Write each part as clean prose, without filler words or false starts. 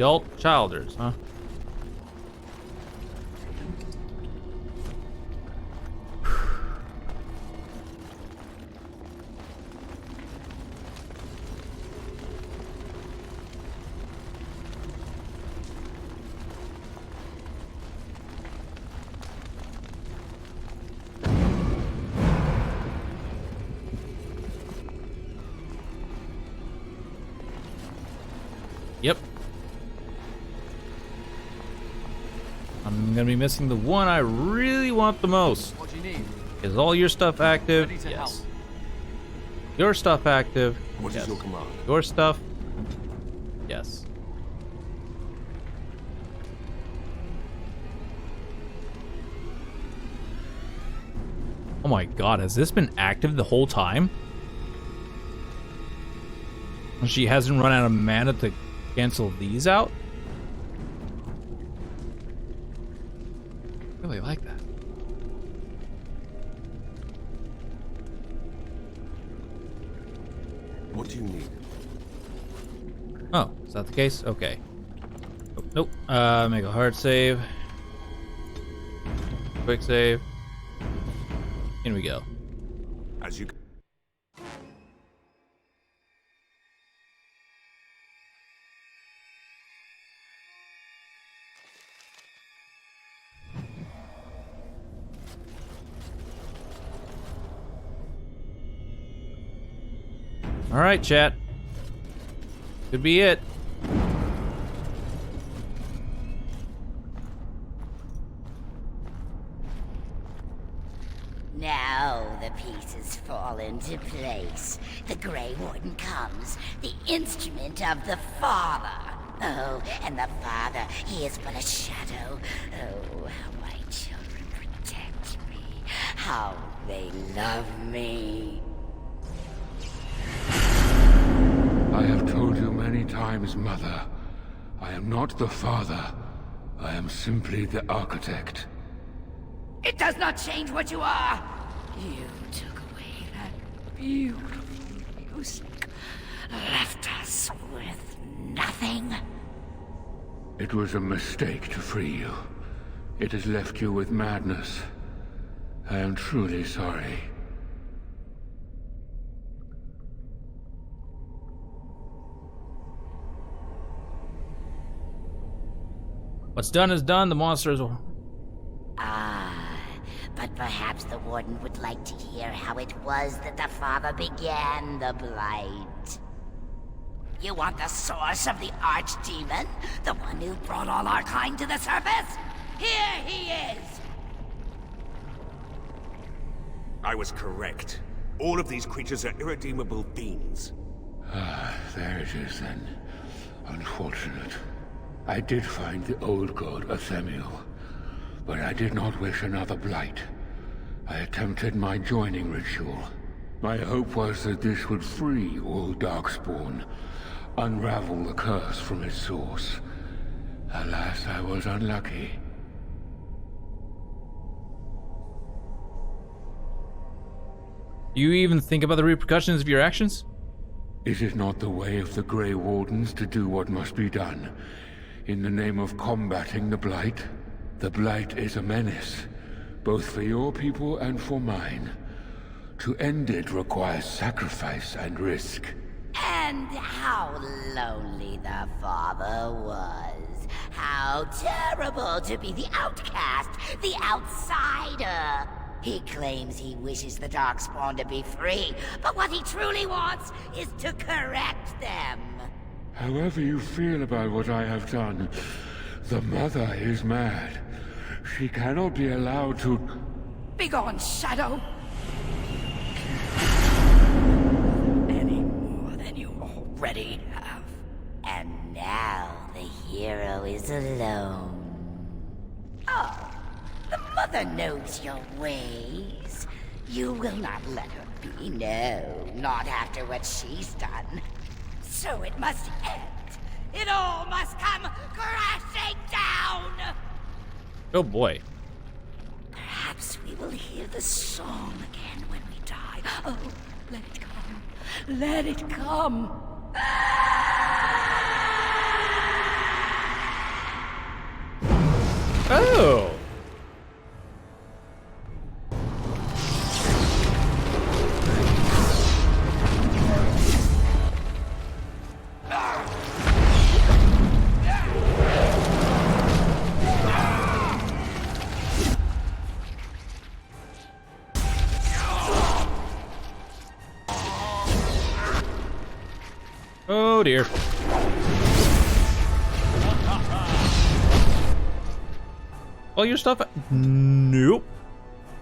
adult childers, huh? Yep. I'm gonna be missing the one I really want the most. What do you need? Is all your stuff active? Ready to help. Yes. Your stuff active? What Yes. is your command? Your stuff? Yes. Oh my god, has this been active the whole time? She hasn't run out of mana to cancel these out? I really like that. What do you need? Oh, is that the case? Okay. Oh, nope. Make a hard save. Quick save. In we go. As you. All right, chat. Could be it. Now the pieces fall into place. The Grey Warden comes, the instrument of the Father. Oh, and the Father, he is but a shadow. Oh, how my children protect me. How they love me. I have told you many times, Mother. I am not the Father. I am simply the Architect. It does not change what you are. You took away that beautiful music, left us with nothing. It was a mistake to free you. It has left you with madness. I am truly sorry. What's done is done. The monsters will... But perhaps the Warden would like to hear how it was that the Father began the Blight. You want the source of the Archdemon? The one who brought all our kind to the surface? Here he is! I was correct. All of these creatures are irredeemable fiends. Ah, there it is then. Unfortunate. I did find the old god Athemiel, but I did not wish another blight. I attempted my joining ritual. My hope was that this would free all Darkspawn, unravel the curse from its source. Alas, I was unlucky. Do you even think about the repercussions of your actions? Is it not the way of the Grey Wardens to do what must be done, in the name of combating the Blight? The Blight is a menace, both for your people and for mine. To end it requires sacrifice and risk. And how lonely the Father was. How terrible to be the outcast, the outsider. He claims he wishes the Darkspawn to be free, but what he truly wants is to correct them. However you feel about what I have done, the Mother is mad. She cannot be allowed to... Begone, Shadow! Any more than you already have. And now the hero is alone. Oh, the Mother knows your ways. You will not let her be, no, not after what she's done. So it must end. It all must come crashing down! Oh boy. Perhaps we will hear the song again when we die. Oh, let it come. Let it come. Oh dear. All your stuff? Nope.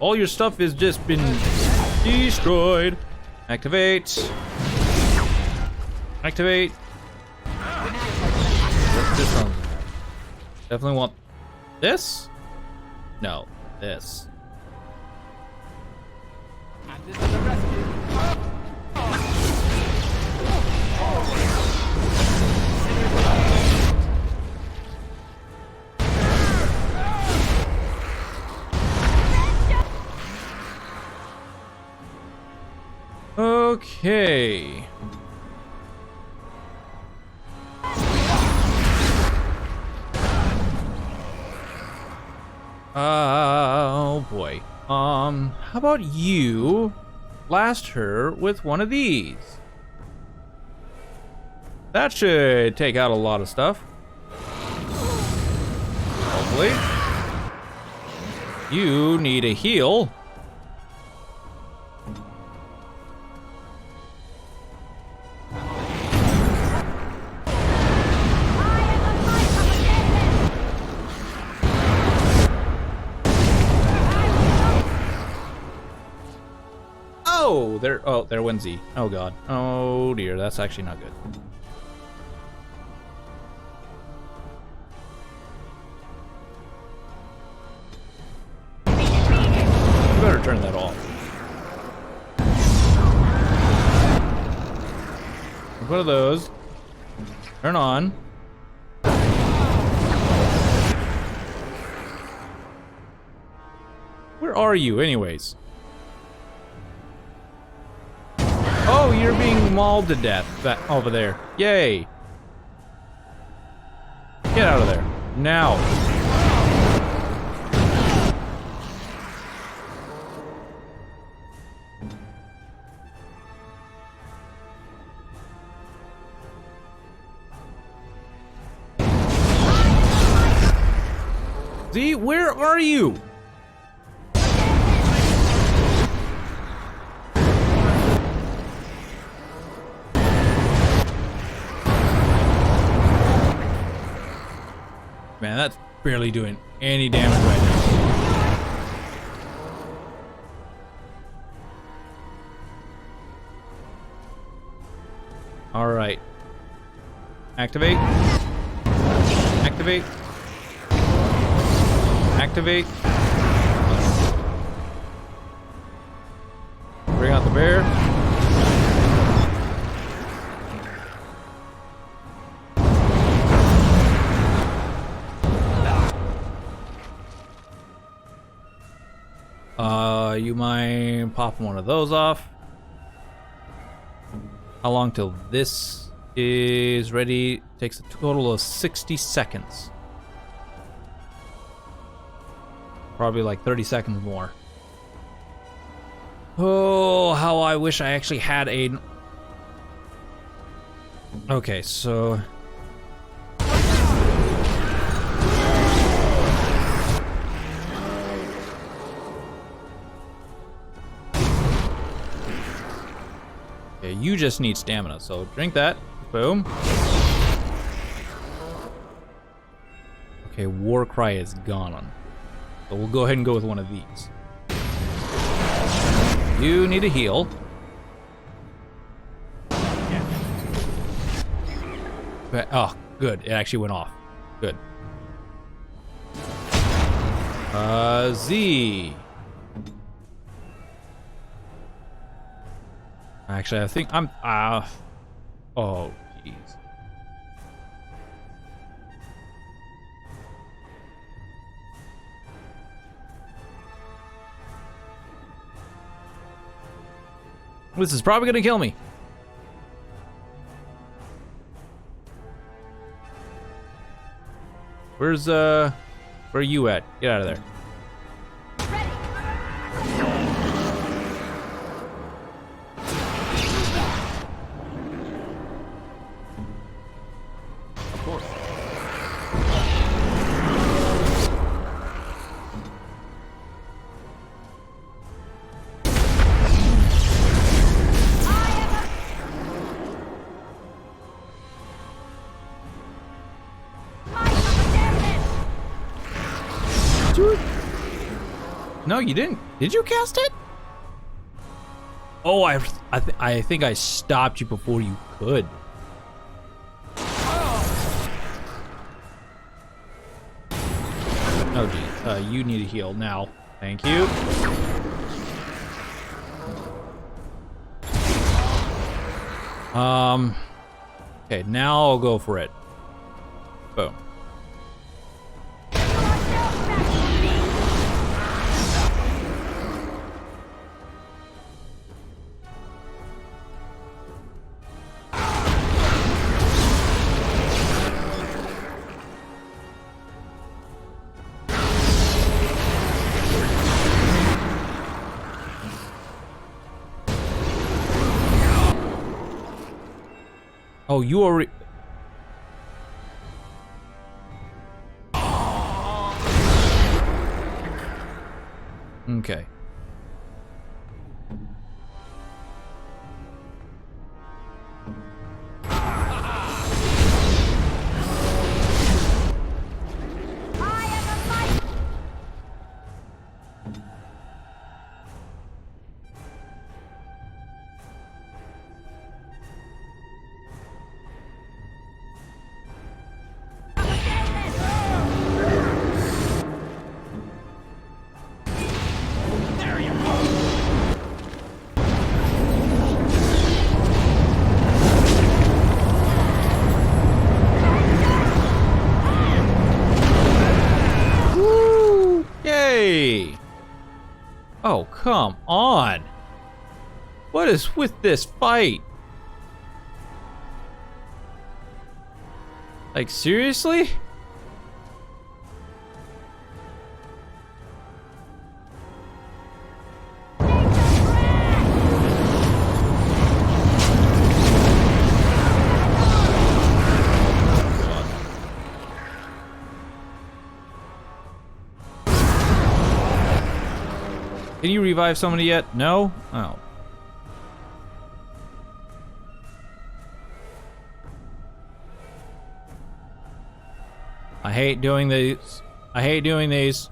All your stuff has just been destroyed. Activate. Activate. What's this one? Definitely want this? No, this. Okay. Oh boy. How about you blast her with one of these? That should take out a lot of stuff. Hopefully. You need a heal. Oh, there went Z. Oh god. Oh dear, that's actually not good. You better turn that off. One of those. Turn on. Where are you, anyways? Oh, you're being mauled to death over there. Yay. Get out of there. Now. Z, where are you? Man, that's barely doing any damage right now. All right. Activate. Activate. Activate. Bring out the bear. You mind popping one of those off? How long till this is ready? Takes a total of 60 seconds. Probably like 30 seconds more. Oh, how I wish I actually had a... Okay, so... Okay, you just need stamina, so drink that. Boom. Okay, War Cry is gone. So we'll go ahead and go with one of these. You need a heal. But, oh, good. It actually went off. Good. Z. Actually, I think I'm... oh, jeez. This is probably gonna kill me. Where's, where are you at? Get out of there. No, you didn't. Did you cast it? Oh, I think I stopped you before you could. Oh, geez. You need a heal now. Thank you. Okay, now I'll go for it. Boom. Oh, you already... Okay. Yay! Oh, come on! What is with this fight? Like, seriously? Can you revive somebody yet? No? Oh. I hate doing these. I hate doing these.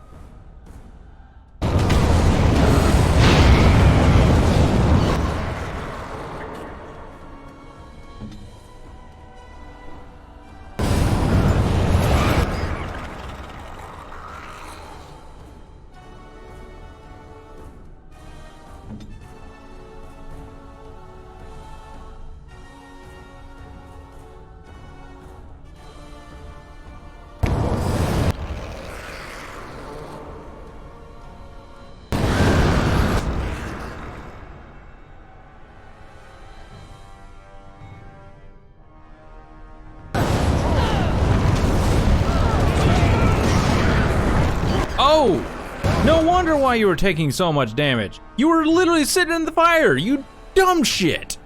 Oh! No wonder why you were taking so much damage. You were literally sitting in the fire, you dumb shit!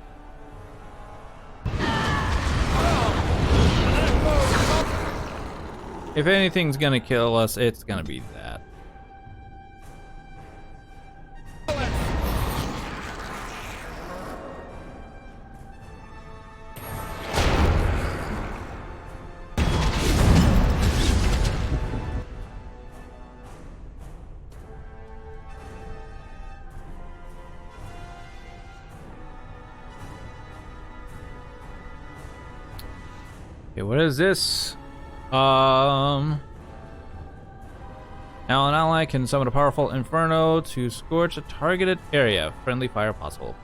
If anything's gonna kill us, it's gonna be that. Okay, what is this? Now an ally can summon a powerful inferno to scorch a targeted area. Friendly fire possible.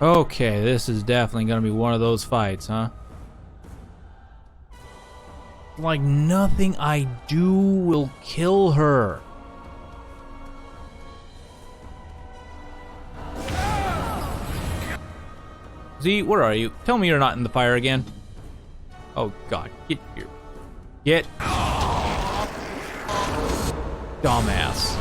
Okay, this is definitely gonna be one of those fights, huh? Like nothing I do will kill her. Z, where are you? Tell me you're not in the fire again. Oh God, get here. Get. dumbass.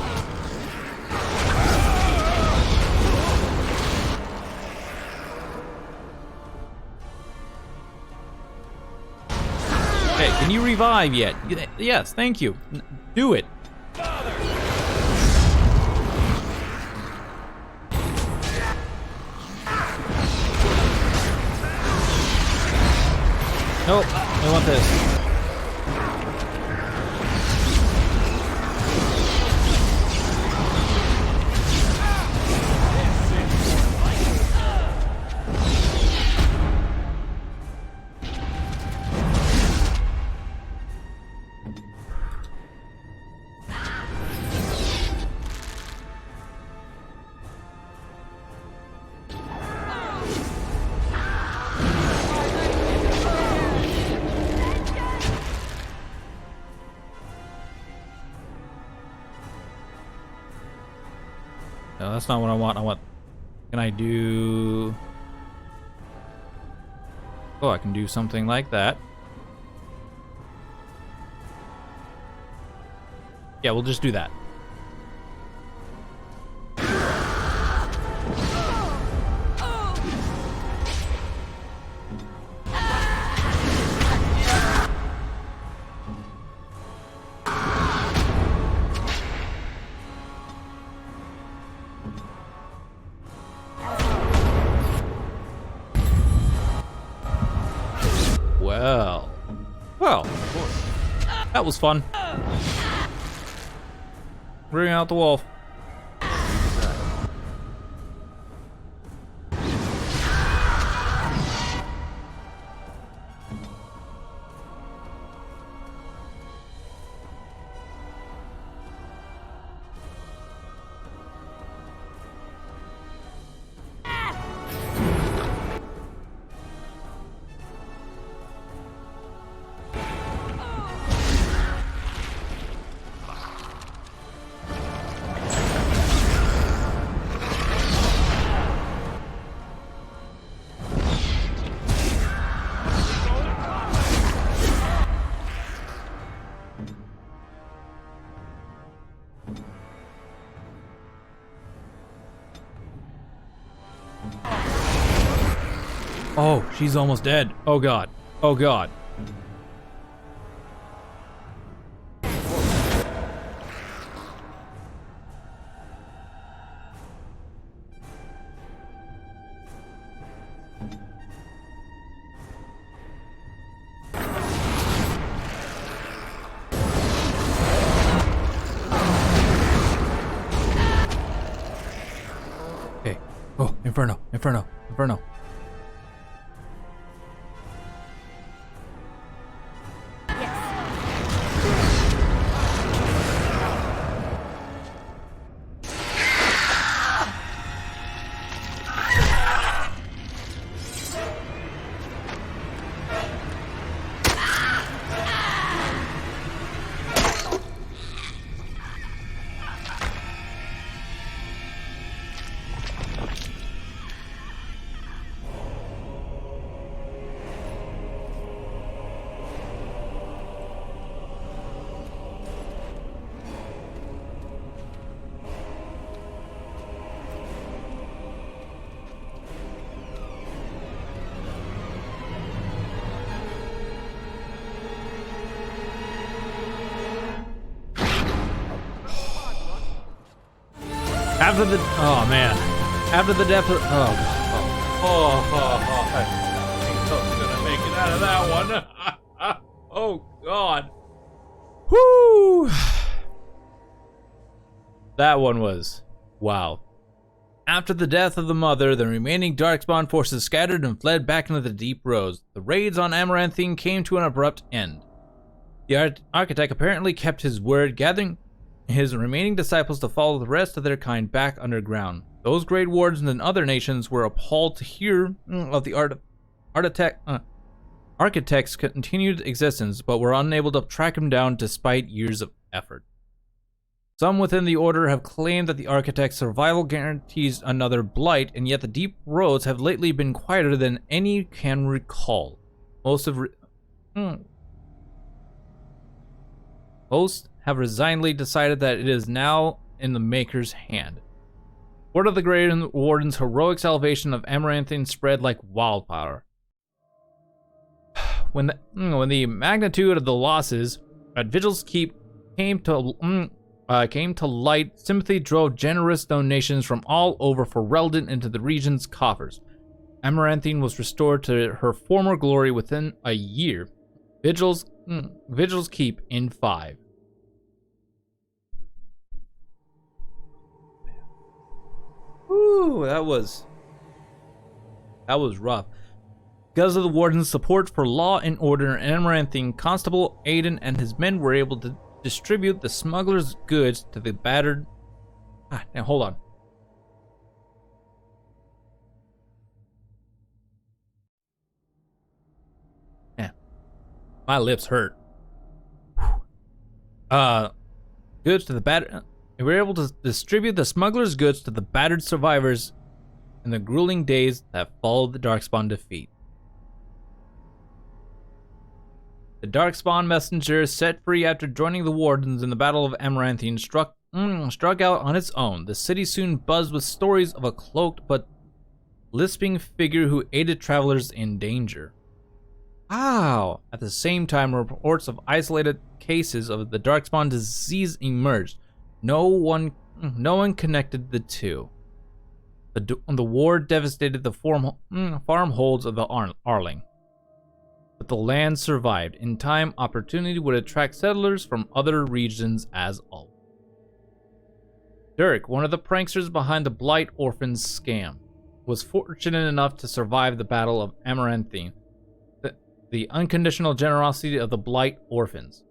Hey, can you revive yet? Yes, thank you. Do it. Nope, I want this. No, that's not what I want. Can I do... Oh, I can do something like that. Yeah, we'll just do that. Well, that was fun. Bring out the wolf. Oh, she's almost dead. Oh god. Oh god. Okay. Oh, Inferno, Inferno, Inferno. After the, oh man, after the death of, I think I'm gonna make it out of that one. Oh god. Whoo. That one was, wow. After the death of the mother, the remaining Darkspawn forces scattered and fled back into the deep roads. The raids on Amaranthine came to an abrupt end. The architect apparently kept his word, gathering his remaining disciples to follow the rest of their kind back underground. Those great wardens and other nations were appalled to hear of the architect's continued existence, but were unable to track him down despite years of effort. Some within the order have claimed that the architect's survival guarantees another blight, and yet the deep roads have lately been quieter than any can recall. Most have resignedly decided that it is now in the Maker's hand. Word of the Grey Warden's heroic salvation of Amaranthine spread like wildfire. When the magnitude of the losses at Vigil's Keep came to light, sympathy drove generous donations from all over Ferelden into the region's coffers. Amaranthine was restored to her former glory within a year. Vigil's Keep in 5. Ooh, that was rough. Because of the Warden's support for law and order, Amaranthine Constable Aiden and his men were able to distribute the smuggler's goods to the battered... now hold on. Yeah, my lips hurt. Goods to the battered... We were able to distribute the smuggler's goods to the battered survivors in the grueling days that followed the Darkspawn defeat. The Darkspawn messenger, set free after joining the Wardens in the Battle of Amaranthine, struck out on its own. The city soon buzzed with stories of a cloaked but lisping figure who aided travelers in danger. Wow! At the same time, reports of isolated cases of the Darkspawn disease emerged. No one connected the two. The war devastated the farmholds of the Arling. But the land survived. In time, opportunity would attract settlers from other regions as always. Dirk, one of the pranksters behind the Blight Orphans scam, was fortunate enough to survive the Battle of Amaranthine. The unconditional generosity of the Blight Orphans.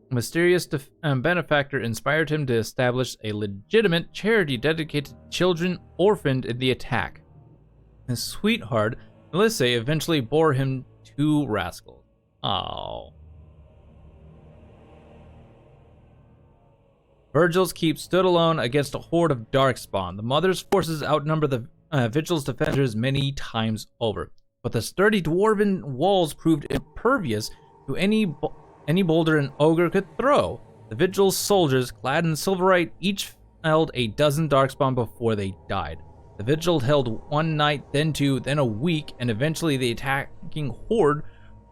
A mysterious benefactor inspired him to establish a legitimate charity dedicated to children orphaned in the attack. His sweetheart, Melissa, eventually bore him 2 rascals. Oh. Virgil's Keep stood alone against a horde of Darkspawn. The Mother's forces outnumber the Vigil's defenders many times over, but the sturdy dwarven walls proved impervious to any boulder an ogre could throw. The Vigil's soldiers, clad in silverite, each held a dozen Darkspawn before they died. The Vigil held 1 night, then 2, then a week, and eventually the attacking horde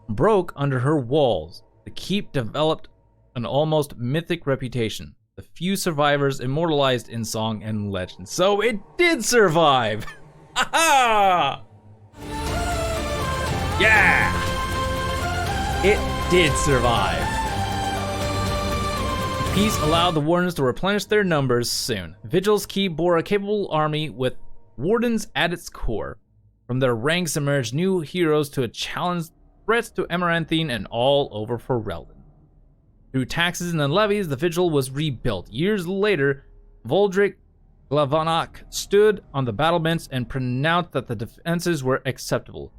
broke under her walls. The keep developed an almost mythic reputation. The few survivors immortalized in song and legend. So it did survive! Ha-ha! Yeah! It did survive. Peace allowed the Wardens to replenish their numbers soon. Vigil's Keep bore a capable army with Wardens at its core. From their ranks emerged new heroes to challenge threats to Amaranthine and all over Ferelden. Through taxes and levies, the Vigil was rebuilt. Years later, Voldrick Glavanak stood on the battlements and pronounced that the defenses were acceptable.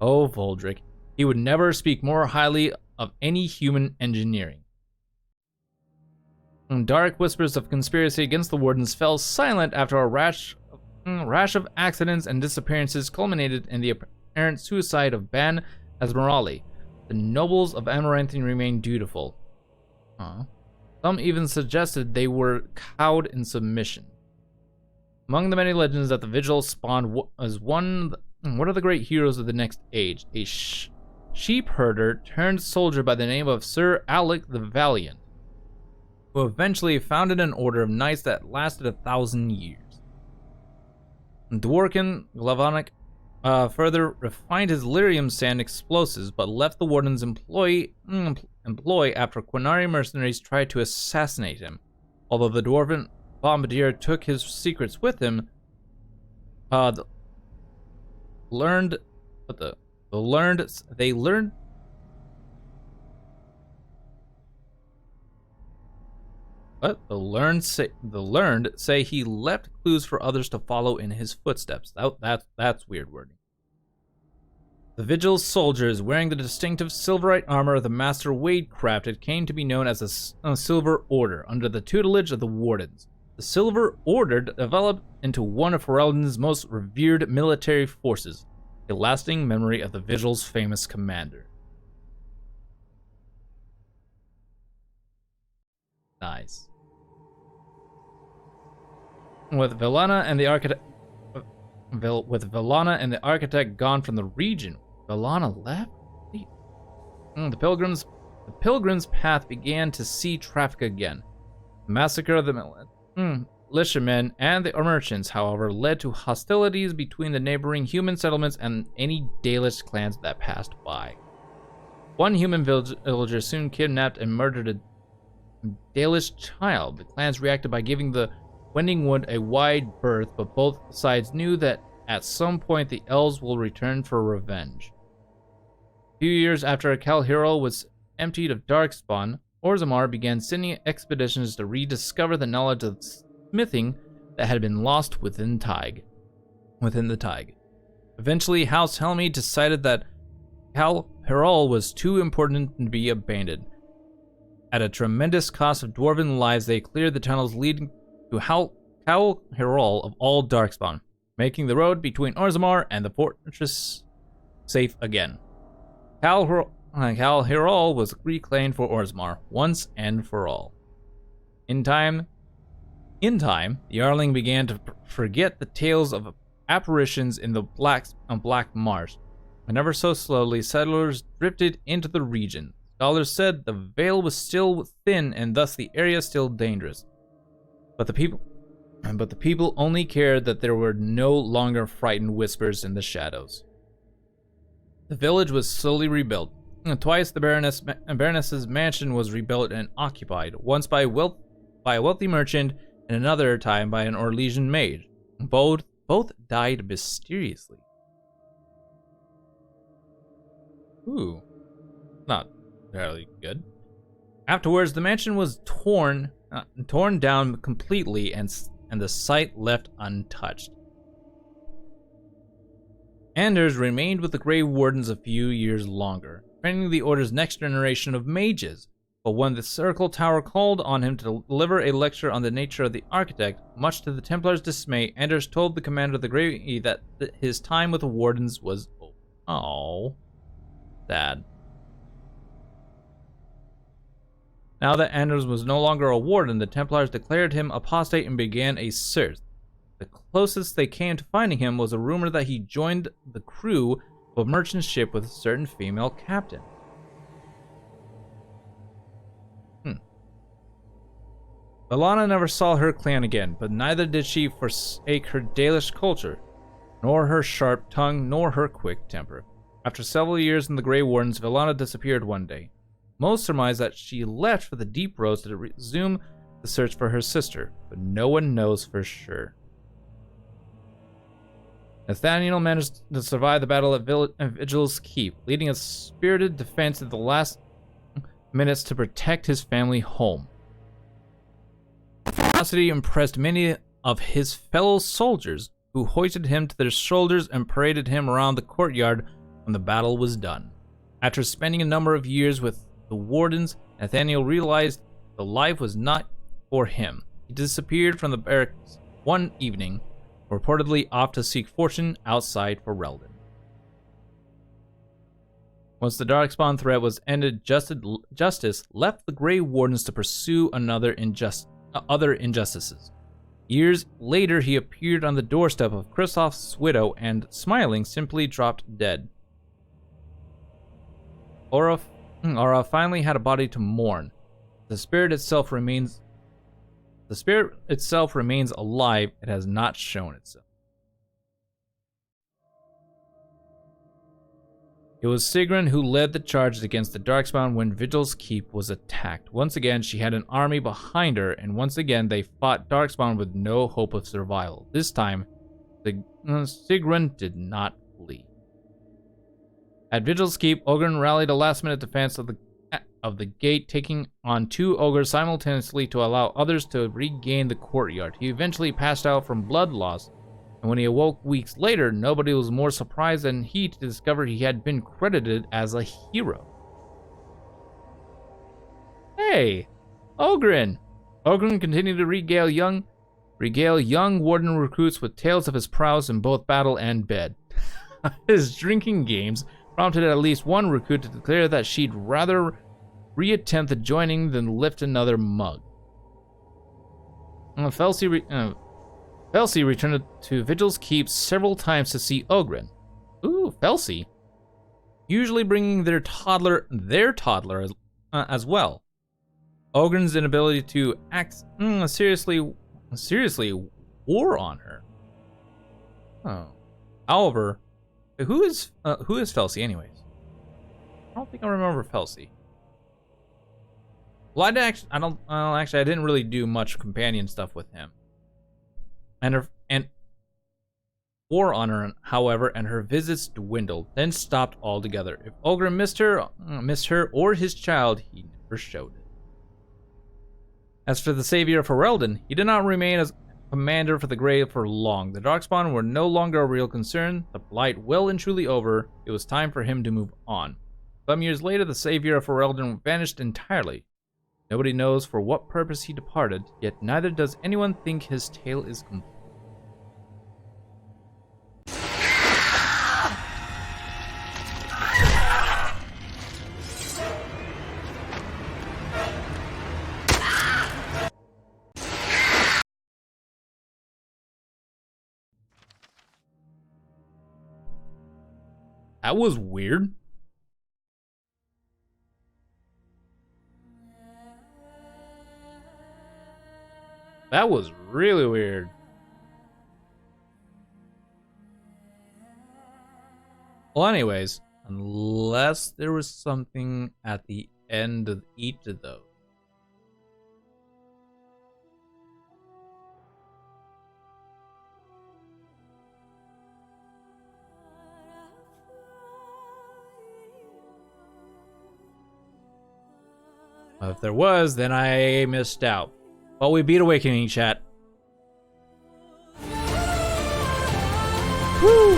Oh, Voldrick. He would never speak more highly of any human engineering. Dark whispers of conspiracy against the Wardens fell silent after a rash of accidents and disappearances culminated in the apparent suicide of Ban Esmeralda. The nobles of Amaranthine remained dutiful. Some even suggested they were cowed in submission. Among the many legends that the Vigil spawned was one of the great heroes of the next age, a sheep herder turned soldier by the name of Sir Alec the Valiant, who eventually founded an order of knights that lasted 1,000 years. Dworkin Glavanek further refined his lyrium sand explosives, but left the Warden's employ after Quinari mercenaries tried to assassinate him. Although the Dwarven bombardier took his secrets with him, the learned say he left clues for others to follow in his footsteps. That's weird wording. The Vigil's soldiers, wearing the distinctive silverite armor the Master Wade crafted, came to be known as a Silver Order, under the tutelage of the Wardens. The Silver Order developed into one of Ferelden's most revered military forces, a lasting memory of the Vigil's famous commander. Nice. With Villana and the architect gone from the region, Villana left. The pilgrims' path began to see traffic again. The massacre of the militiamen and the merchants, however, led to hostilities between the neighboring human settlements and any Dalish clans that passed by. One human villager soon kidnapped and murdered a Dalish child. The clans reacted by giving the Wending Wood a wide berth, but both sides knew that at some point the elves will return for revenge. A few years after Kal Hirol was emptied of Darkspawn, Orzammar began sending expeditions to rediscover the knowledge of smithing that had been lost within the Tig. Eventually, House Helmi decided that Kal Hirol was too important to be abandoned. At a tremendous cost of dwarven lives, they cleared the tunnels leading to Kal Hirol of all Darkspawn, making the road between Orzammar and the fortress safe again. Kal Hirol was reclaimed for Orzammar once and for all. In time, the Yarling began to forget the tales of apparitions in the Black Marsh. And ever so slowly, settlers drifted into the region. Scholars said the veil was still thin and thus the area still dangerous. But the people only cared that there were no longer frightened whispers in the shadows. The village was slowly rebuilt. Twice the Baroness's mansion was rebuilt and occupied, once by a wealthy merchant and another time by an Orlesian maid. Both died mysteriously. Ooh, not very good. Afterwards, the mansion was torn down completely and the site left untouched. Anders remained with the Grey Wardens a few years longer, training the Order's next generation of mages. But when the Circle Tower called on him to deliver a lecture on the nature of the architect, much to the Templars' dismay, Anders told the commander of the Grey that his time with the Wardens was over. Oh, sad. Now that Anders was no longer a warden, the Templars declared him apostate and began a search. The closest they came to finding him was a rumor that he joined the crew of a merchant ship with a certain female captain. Villana never saw her clan again, but neither did she forsake her Dalish culture, nor her sharp tongue, nor her quick temper. After several years in the Grey Wardens, Villana disappeared one day. Most surmise that she left for the Deep Roads to resume the search for her sister, but no one knows for sure. Nathaniel managed to survive the battle at Vigil's Keep, leading a spirited defense at the last minutes to protect his family home. Ferocity impressed many of his fellow soldiers, who hoisted him to their shoulders and paraded him around the courtyard when the battle was done. After spending a number of years with the Wardens, Nathaniel realized the life was not for him. He disappeared from the barracks one evening, reportedly off to seek fortune outside for Ferelden. Once the Darkspawn threat was ended, justice left the Grey Wardens to pursue other injustices. Years later, he appeared on the doorstep of Kristoff's widow and, smiling, simply dropped dead. Aura finally had a body to mourn. The spirit itself remains alive. It has not shown itself. It was Sigrun who led the charge against the Darkspawn when Vigil's Keep was attacked. Once again, she had an army behind her, and once again they fought Darkspawn with no hope of survival. This time, Sigrun did not flee. At Vigil's Keep, Ogryn rallied a last-minute defense of the gate, taking on 2 ogres simultaneously to allow others to regain the courtyard. He eventually passed out from blood loss, and when he awoke weeks later, nobody was more surprised than he to discover he had been credited as a hero. Hey, Ogryn! Ogryn continued to regale young warden recruits with tales of his prowess in both battle and bed. His drinking games prompted at least one recruit to declare that she'd rather reattempt the joining than lift another mug. Felsi returned to Vigil's Keep several times to see Oghren. Ooh, Felsi. Usually bringing their toddler as well. Ogryn's inability to act seriously wore on her. Oh. However, who is Felsi anyways? I don't think I remember Felsi. Well, I didn't really do much companion stuff with him. And wore on her, however, and her visits dwindled, then stopped altogether. If Oghren missed her or his child, he never showed it. As for the savior of Ferelden, he did not remain as commander for the Grey for long. The Darkspawn were no longer a real concern, the Blight well and truly over. It was time for him to move on. Some years later, the savior of Ferelden vanished entirely. Nobody knows for what purpose he departed, yet neither does anyone think his tale is complete. That was weird. That was really weird. Well, anyways, unless there was something at the end of each of those. If there was, then I missed out. Well, we beat Awakening, chat. Woo!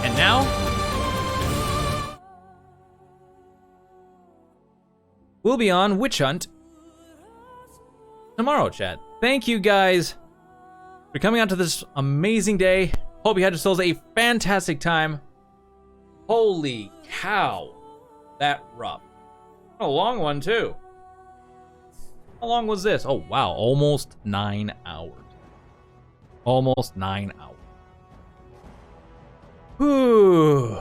And now, we'll be on Witch Hunt tomorrow, chat. Thank you guys for coming out to this amazing day. Hope you had yourselves a fantastic time. Holy cow, that rough. A long one too. How long was this? Oh wow, almost 9 hours. Almost 9 hours. Whew.